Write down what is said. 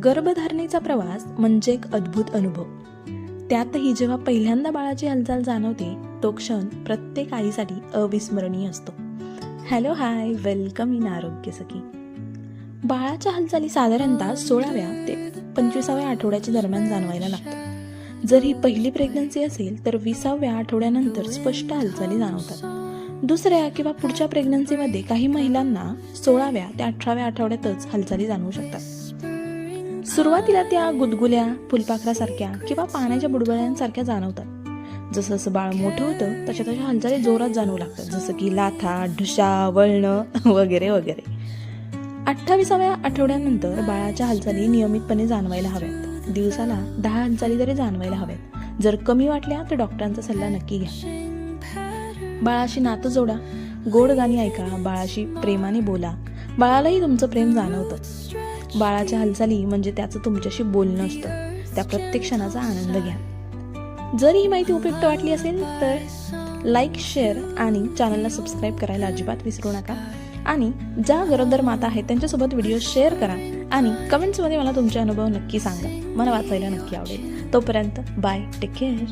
गर्भधारणेचा प्रवास म्हणजे एक अद्भुत अनुभव. त्यातही जेव्हा पहिल्यांदा बाळाची हालचाल जाणवते तो क्षण प्रत्येक आईसाठी अविस्मरणीय असतो. हॅलो हाय, वेलकम इन आरोग्य सखी. बाळाच्या हालचाली साधारणतः 16व्या ते 25व्या आठवड्याच्या दरम्यान जाणवायला लागतात. जर ही पहिली प्रेग्नन्सी असेल तर 20व्या आठवड्यानंतर स्पष्ट हालचाली जाणवतात. दुसऱ्या किंवा पुढच्या प्रेग्नन्सीमध्ये काही महिलांना 16व्या ते 18व्या आठवड्यातच हालचाली जाणवू शकतात. सुरुवातीला त्या गुदगुल्या, फुलपाखरासारख्या किंवा पाण्याच्या बुडबुड्यांसारख्या जाणवतात. जसं जसं बाळ मोठं होतं तशा तशा हालचाली जोरात जाणवू लागतात, जसं की लाथा, ढुशा, वळणं वगैरे वगैरे. 28व्या आठवड्यानंतर बाळाच्या हालचाली नियमितपणे जाणवायला हव्यात. दिवसाला 10 हालचाली तरी जाणवायला हव्यात. जर कमी वाटल्या तर डॉक्टरांचा सल्ला नक्की घ्या. बाळाशी नातं जोडा, गोड गाणी ऐका, बाळाशी प्रेमाने बोला. बाळालाही तुमचं प्रेम जाणवतं. बाळाच्या हालचाली म्हणजे त्याचं तुमच्याशी बोलणं असतं. त्या प्रत्येक क्षणाचा आनंद घ्या. जर ही माहिती उपयुक्त वाटली असेल तर लाईक, शेअर आणि चॅनलला सबस्क्राईब करायला अजिबात विसरू नका. आणि ज्या गरोदर माता आहेत त्यांच्यासोबत व्हिडिओ शेअर करा आणि कमेंट्समध्ये मला तुमचे अनुभव नक्की सांगा. मला वाचायला नक्की आवडेल. तोपर्यंत बाय, टेक केअर.